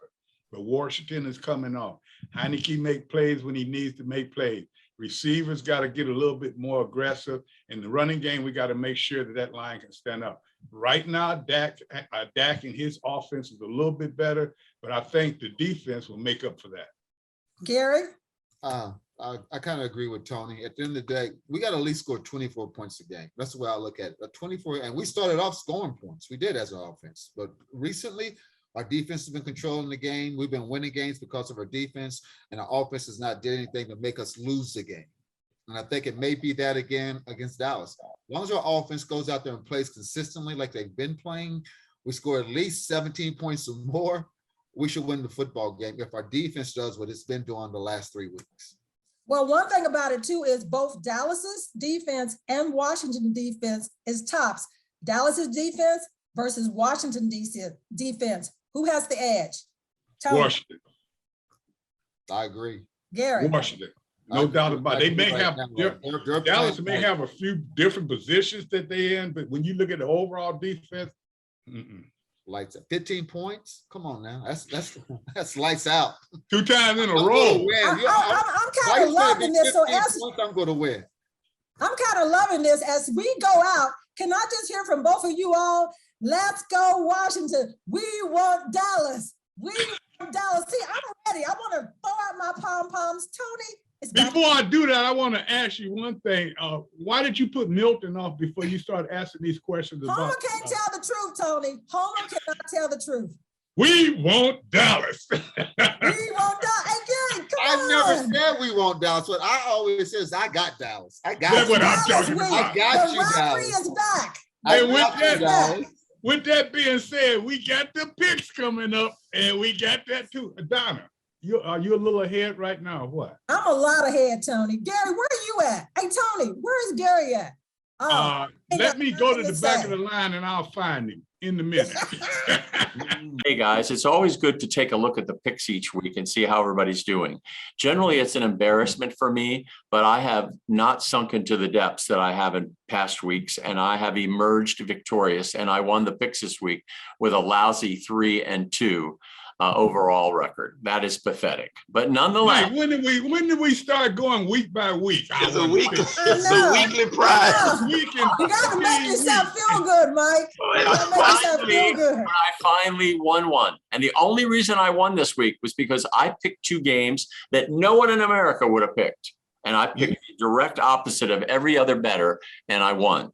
Speaker 1: But Washington is coming on. Heineke make plays when he needs to make plays. Receivers got to get a little bit more aggressive. In the running game, we got to make sure that line can stand up. Right now, Dak and his offense is a little bit better, but I think the defense will make up for that.
Speaker 3: Gary?
Speaker 4: I kind of agree with Tony. At the end of the day, we got to at least score 24 points a game. That's the way I look at it. 24, and we started off scoring points. We did as an offense, but recently our defense has been controlling the game. We've been winning games because of our defense, and our offense has not did anything to make us lose the game. And I think it may be that again against Dallas. As long as our offense goes out there and plays consistently like they've been playing, we score at least 17 points or more, we should win the football game if our defense does what it's been doing the last 3 weeks.
Speaker 3: Well, one thing about it too is both Dallas's defense and Washington defense is tops. Dallas's defense versus Washington defense. Who has the edge? Tony.
Speaker 1: Washington.
Speaker 4: I agree.
Speaker 3: Gary.
Speaker 1: Washington. No doubt about it. They may have Dallas may have a few different positions that they're in, but when you look at the overall defense,
Speaker 4: lights at 15 points. Come on now. That's lights out.
Speaker 1: 2 times in a row.
Speaker 3: I'm kind of loving this. So
Speaker 4: I'm going to win.
Speaker 3: I'm kind of loving this as we go out. Can I just hear from both of you all? Let's go Washington. We want Dallas. We want Dallas. See, I'm ready. I want to throw out my pom-poms. Tony, it's back.
Speaker 1: Before I do that, I want to ask you one thing. Why did you put Milton off before you start asking these questions about?
Speaker 3: Homer can't tell the truth, Tony. Homer cannot tell the truth.
Speaker 1: We want Dallas.
Speaker 3: We want Dallas. Again, come
Speaker 4: I
Speaker 3: on.
Speaker 4: never said we want Dallas. What I always say is I got Dallas. I got
Speaker 1: That's
Speaker 4: you.
Speaker 1: what I'm talking
Speaker 3: Dallas
Speaker 1: about.
Speaker 4: I got you,
Speaker 3: The referee
Speaker 4: Dallas.
Speaker 3: is back.
Speaker 4: I
Speaker 1: And
Speaker 4: got you, Dallas.
Speaker 1: with that being said, we got the picks coming up, and we got that too. Donna, are you a little ahead right now or what?
Speaker 3: I'm a lot ahead, Tony. Gary, where are you at? Hey, Tony, where is Gary at?
Speaker 1: Let me go to the back of the line and I'll find him in a minute.
Speaker 2: Hey guys, it's always good to take a look at the picks each week and see how everybody's doing. Generally, it's an embarrassment for me, but I have not sunk into the depths that I have in past weeks, and I have emerged victorious, and I won the picks this week with a lousy 3-2 overall record. That is pathetic, but nonetheless.
Speaker 1: Mike, when did we start going week by week?
Speaker 5: It's a weekly prize.
Speaker 3: You gotta make yourself feel good, Mike. You gotta make yourself feel good.
Speaker 2: I finally won one. And the only reason I won this week was because I picked 2 games that no one in America would have picked. And I picked the direct opposite of every other bettor, and I won.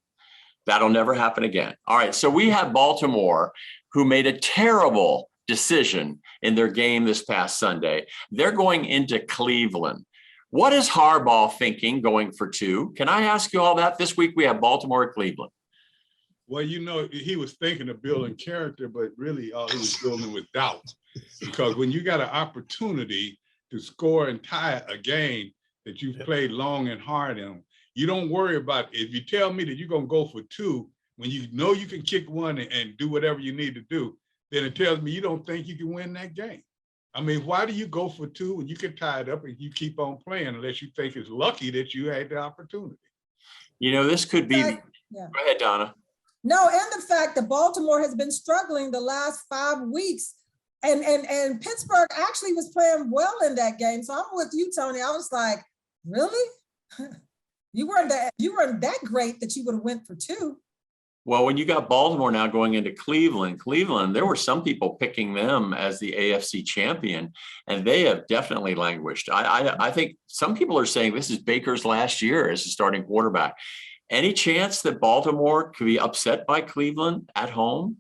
Speaker 2: That'll never happen again. All right, so we have Baltimore, who made a terrible decision in their game this past Sunday. They're going into Cleveland. What is Harbaugh thinking going for 2? Can I ask you all that? This week we have Baltimore at Cleveland.
Speaker 1: Well, you know, he was thinking of building character, but really all he was building was doubt. Because when you got an opportunity to score and tie a game that you've played long and hard in, you don't worry about, if you tell me that you're going to go for 2, when you know you can kick one and do whatever you need to do, then it tells me you don't think you can win that game. I mean, why do you go for 2 when you can tie it up and you keep on playing unless you think it's lucky that you had the opportunity?
Speaker 2: You know, this could be.
Speaker 3: Yeah.
Speaker 2: Go ahead, Donna.
Speaker 3: No, and the fact that Baltimore has been struggling the last 5 weeks, and Pittsburgh actually was playing well in that game. So I'm with you, Tony. I was like, really? You weren't that great that you would have went for 2.
Speaker 2: Well, when you got Baltimore now going into Cleveland, there were some people picking them as the AFC champion, and they have definitely languished. I think some people are saying this is Baker's last year as a starting quarterback. Any chance that Baltimore could be upset by Cleveland at home?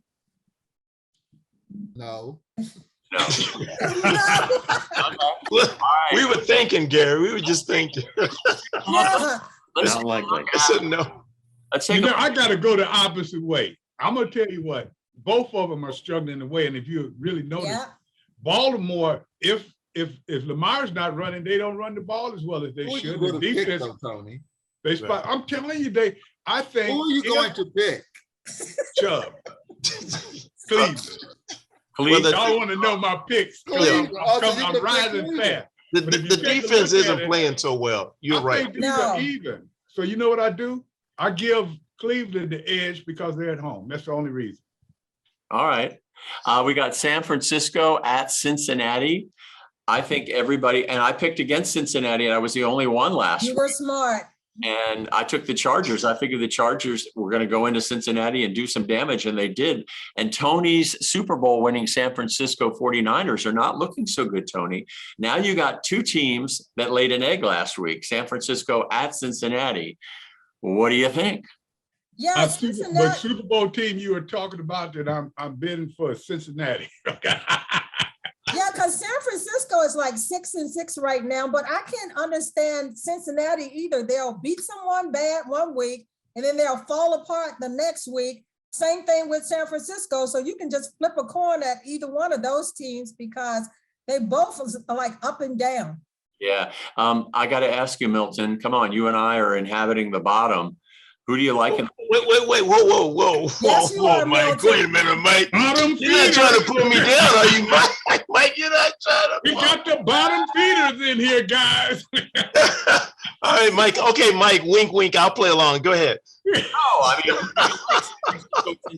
Speaker 4: No.
Speaker 2: No.
Speaker 5: We were thinking, Gary. We were just thinking.
Speaker 3: Yeah.
Speaker 2: Let's
Speaker 5: I said no.
Speaker 2: take
Speaker 1: I got to go the opposite way. I'm going to tell you what, both of them are struggling the way. And if you really notice,
Speaker 3: Yeah.
Speaker 1: Baltimore, if Lamar's not running, they don't run the ball as well as they should. The defense,
Speaker 4: Tony?
Speaker 1: I'm telling you, I think.
Speaker 4: Who are you going to pick?
Speaker 1: Chubb. Cleveland.
Speaker 2: Cleveland.
Speaker 1: Y'all want to know my picks. I'm rising fast.
Speaker 5: The defense isn't playing so well. You're
Speaker 1: I
Speaker 5: right.
Speaker 1: think these are even. So you know what I do? I give Cleveland the edge because they're at home. That's the only reason.
Speaker 2: All right. We got San Francisco at Cincinnati. I think everybody, and I picked against Cincinnati, and I was the only one last
Speaker 3: You
Speaker 2: week.
Speaker 3: were smart.
Speaker 2: And I took the Chargers. I figured the Chargers were going to go into Cincinnati and do some damage, and they did. And Tony's Super Bowl winning San Francisco 49ers are not looking so good, Tony. Now you got two teams that laid an egg last week, San Francisco at Cincinnati. What do you think?
Speaker 3: Yeah,
Speaker 1: The Super Bowl team you were talking about that I'm bidding for Cincinnati.
Speaker 3: Yeah, because San Francisco is like 6-6 right now, but I can't understand Cincinnati either. They'll beat someone bad one week and then they'll fall apart the next week. Same thing with San Francisco. So you can just flip a coin at either one of those teams because they both are like up and down.
Speaker 2: Yeah. I got to ask you, Milton, come on, you and I are inhabiting the bottom. Who do you like?
Speaker 5: Wait, whoa,
Speaker 3: Yes, you are,
Speaker 5: Mike.
Speaker 3: Milton.
Speaker 5: Wait a minute, Mike.
Speaker 1: Bottom
Speaker 5: You're not
Speaker 1: feeders.
Speaker 5: trying to put me down, are you, Mike? Mike, you're not trying to.
Speaker 1: We got the bottom feeders in here, guys.
Speaker 5: All right, Mike. Okay, Mike, wink, wink. I'll play along. Go ahead.
Speaker 2: No, I mean,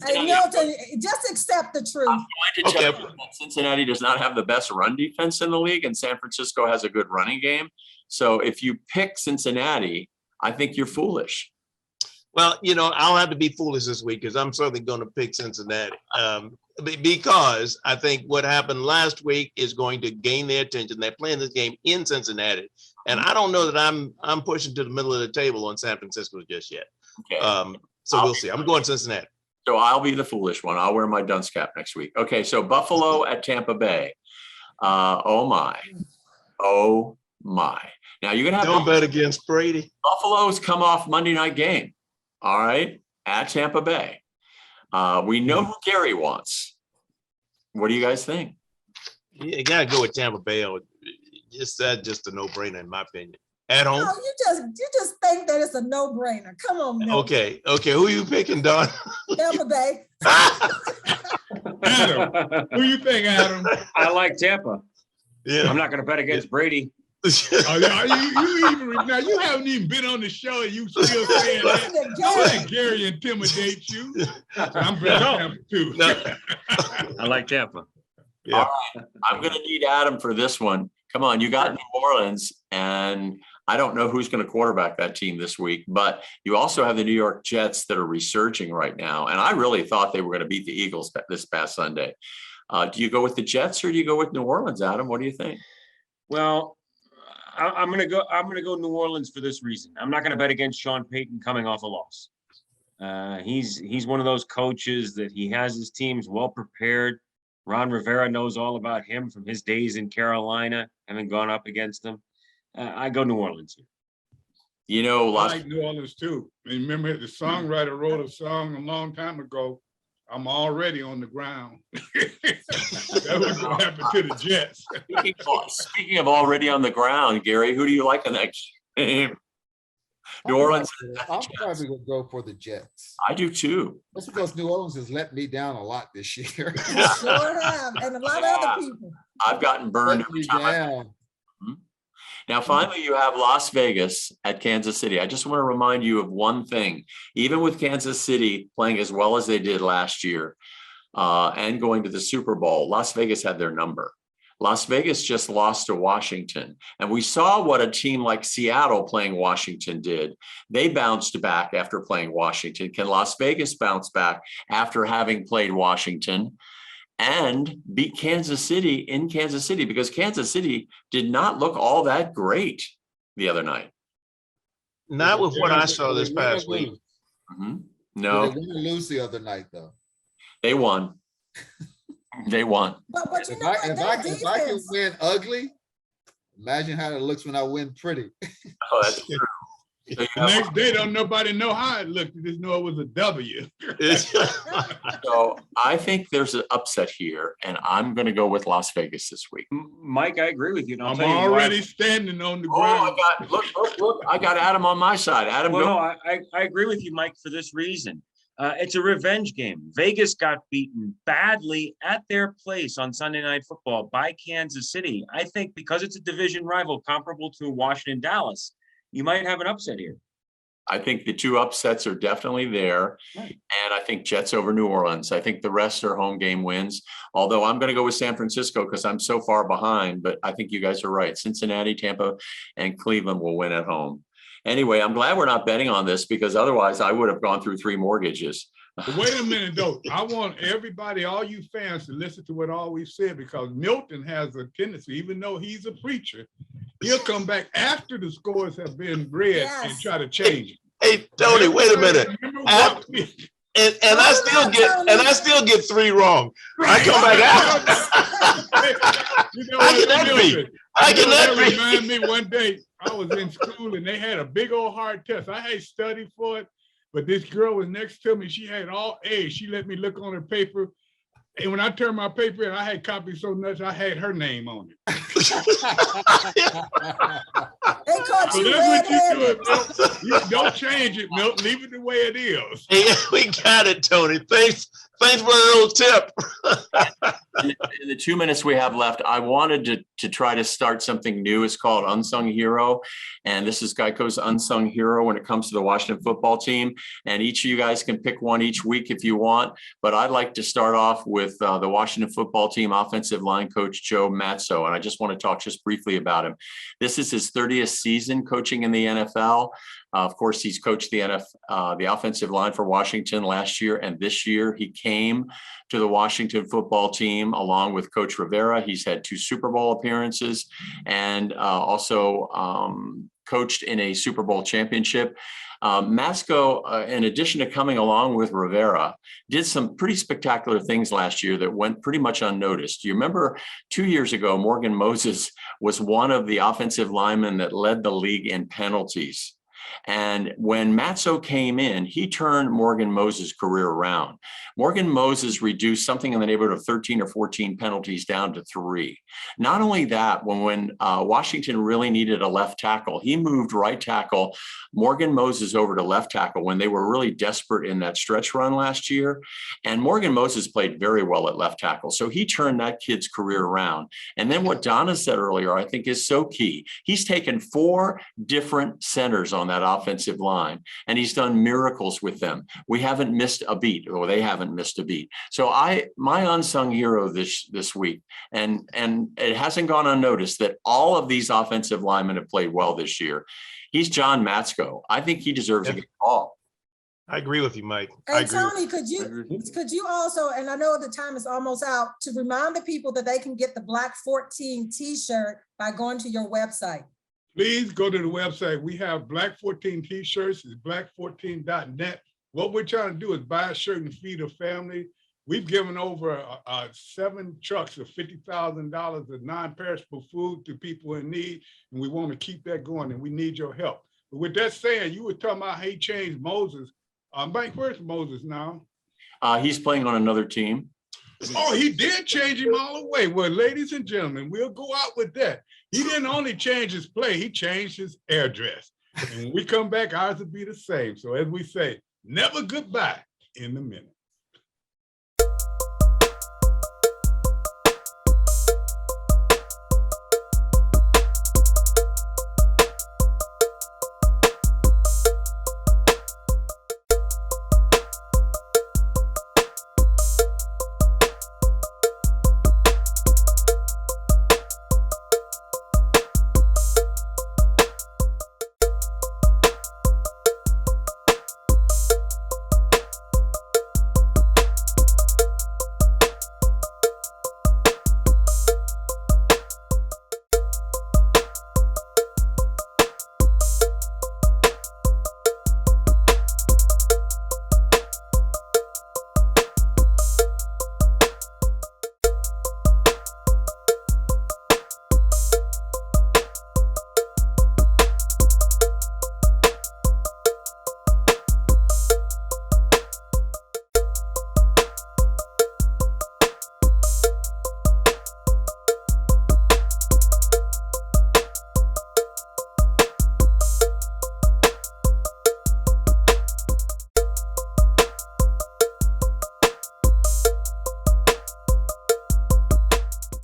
Speaker 3: Hey, Milton, just accept the truth.
Speaker 2: I'm going to tell
Speaker 5: Okay.
Speaker 2: you that Cincinnati does not have the best run defense in the league, and San Francisco has a good running game. So if you pick Cincinnati, I think you're foolish.
Speaker 5: Well, I'll have to be foolish this week because I'm certainly going to pick Cincinnati. Because I think what happened last week is going to gain their attention. They're playing this game in Cincinnati, and I don't know that I'm pushing to the middle of the table on San Francisco just yet.
Speaker 2: Okay.
Speaker 5: So we'll see. I'm going Cincinnati.
Speaker 2: So I'll be the foolish one. I'll wear my dunce cap next week. Okay, so Buffalo at Tampa Bay. Oh my. Now you're gonna have
Speaker 5: Don't bet against Brady.
Speaker 2: Buffalo's come off Monday night game. All right, at Tampa Bay. We know who Gary wants. What do you guys think?
Speaker 5: Yeah, you gotta go with Tampa Bay. Just a no-brainer in my opinion. At home.
Speaker 3: No, you just think that it's a no-brainer. Come on, Milton.
Speaker 5: Okay. Who you picking, Don?
Speaker 3: Tampa Bay.
Speaker 1: Adam, who you think, Adam?
Speaker 6: I like Tampa.
Speaker 5: Yeah.
Speaker 6: I'm not going to bet against Brady.
Speaker 1: Now you haven't even been on the show and you still saying that. Don't let Gary intimidate you. I'm betting Tampa too.
Speaker 6: I like Tampa.
Speaker 5: Yeah.
Speaker 2: All right, I'm going to need Adam for this one. Come on, you got New Orleans, and I don't know who's going to quarterback that team this week, but you also have the New York Jets that are resurging right now, and I really thought they were going to beat the Eagles this past Sunday. Do you go with the Jets or do you go with New Orleans, Adam? What do you think?
Speaker 6: Well, I'm going to go New Orleans for this reason. I'm not going to bet against Sean Payton coming off a loss. He's one of those coaches that he has his teams well prepared. Ron Rivera knows all about him from his days in Carolina, having gone up against them. I go New Orleans here.
Speaker 1: I like New Orleans too. And remember, the songwriter wrote a song a long time ago. I'm already on the ground. That's what's going to happen to the Jets.
Speaker 2: Speaking of already on the ground, Gary, who do you like in that game? New Orleans.
Speaker 4: I'm probably going to go for the Jets.
Speaker 2: I do too.
Speaker 4: That's because New Orleans has let me down a lot this year.
Speaker 3: You sure have, and a lot of other people.
Speaker 2: I've gotten burned
Speaker 4: Let
Speaker 2: every
Speaker 4: me
Speaker 2: time.
Speaker 4: down.
Speaker 2: Now, finally, you have Las Vegas at Kansas City. I just want to remind you of one thing. Even with Kansas City playing as well as they did last year and going to the Super Bowl, Las Vegas had their number. Las Vegas just lost to Washington. And we saw what a team like Seattle playing Washington did. They bounced back after playing Washington. Can Las Vegas bounce back after having played Washington and beat Kansas City in Kansas City? Because Kansas City did not look all that great the other night.
Speaker 5: Not with what I saw this past week.
Speaker 2: Mm-hmm.
Speaker 4: They
Speaker 2: No,
Speaker 4: won or lose the other night, though.
Speaker 2: they won. They won.
Speaker 3: But you
Speaker 4: If
Speaker 3: know what?
Speaker 4: if
Speaker 3: Their
Speaker 4: I can
Speaker 3: defense-
Speaker 4: win ugly, imagine how it looks when I win pretty.
Speaker 2: Oh, that's true. So you
Speaker 1: The
Speaker 2: have-
Speaker 1: next day, don't nobody know how it looked. They just know it was a W.
Speaker 2: so I think there's an upset here, and I'm going to go with Las Vegas this week.
Speaker 6: Mike, I agree with you. And I'll
Speaker 1: I'm
Speaker 6: tell you why.
Speaker 1: already standing on the
Speaker 2: Oh, I
Speaker 1: ground.
Speaker 2: got look! I got Adam on my side. Adam,
Speaker 6: Well,
Speaker 2: go.
Speaker 6: no, I agree with you, Mike, for this reason. It's a revenge game. Vegas got beaten badly at their place on Sunday Night Football by Kansas City. I think because it's a division rival comparable to Washington, Dallas, you might have an upset here.
Speaker 2: I think the two upsets are definitely there.
Speaker 6: Right.
Speaker 2: And I think Jets over New Orleans. I think the rest are home game wins. Although I'm going to go with San Francisco because I'm so far behind. But I think you guys are right. Cincinnati, Tampa, and Cleveland will win at home. Anyway, I'm glad we're not betting on this because otherwise I would have gone through 3 mortgages.
Speaker 1: But wait a minute, though. I want everybody, all you fans, to listen to what all we've said, because Milton has a tendency, even though he's a preacher, he'll come back after the scores have been read and try to change it.
Speaker 5: Hey, Tony, wait a minute. And I still get 3 wrong. I come back out.
Speaker 1: You know,
Speaker 5: I can envy.
Speaker 1: That reminded me one day I was in school and they had a big old hard test. I had studied for it, but this girl was next to me. She had all A's. She let me look on her paper. And when I turned my paper in, I had copies so much I had her name on it.
Speaker 3: They caught
Speaker 1: So
Speaker 3: you
Speaker 1: that's what you
Speaker 3: red-handed.
Speaker 1: do, Milt. You don't change it, Milt. Leave it the way it is.
Speaker 5: Hey, we got it, Tony. Thanks for the little tip.
Speaker 2: In the 2 minutes we have left, I wanted to try to start something new. It's called Unsung Hero. And this is Geico's Unsung Hero when it comes to the Washington football team. And each of you guys can pick one each week if you want. But I'd like to start off with the Washington football team offensive line coach, Joe Matzo. And I just want to talk just briefly about him. This is his 30th season coaching in the NFL. Of course, he's coached the offensive line for Washington last year, and this year he came to the Washington football team along with Coach Rivera. He's had 2 Super Bowl appearances and also coached in a Super Bowl championship. Masco, in addition to coming along with Rivera, did some pretty spectacular things last year that went pretty much unnoticed. You remember 2 years ago, Morgan Moses was one of the offensive linemen that led the league in penalties. And when Matzo came in, he turned Morgan Moses' career around. Morgan Moses reduced something in the neighborhood of 13 or 14 penalties down to 3. Not only that, when Washington really needed a left tackle, he moved right tackle Morgan Moses over to left tackle when they were really desperate in that stretch run last year. And Morgan Moses played very well at left tackle. So he turned that kid's career around. And then what Donna said earlier, I think is so key. He's taken 4 different centers on that offensive line, and he's done miracles with them. We haven't missed a beat, or they haven't missed a beat. So my unsung hero this week, and it hasn't gone unnoticed that all of these offensive linemen have played well this year. He's John Matsko. I think he deserves a good call.
Speaker 5: I agree with you, Mike.
Speaker 3: And Tony, could you also, and I know the time is almost out, to remind the people that they can get the Black 14 t-shirt by going to your website?
Speaker 1: Please go to the website. We have Black 14 t-shirts. It's black14.net. What we're trying to do is buy a shirt and feed a family. We've given over 7 trucks of $50,000 of non-perishable food to people in need, and we want to keep that going, and we need your help. But with that saying, you were talking about how he changed Moses. Mike, where's Moses now?
Speaker 2: He's playing on another team.
Speaker 1: Oh, he did change him all the way. Well, ladies and gentlemen, we'll go out with that. He didn't only change his play, he changed his address. And when we come back, ours will be the same. So as we say, never goodbye in the minute.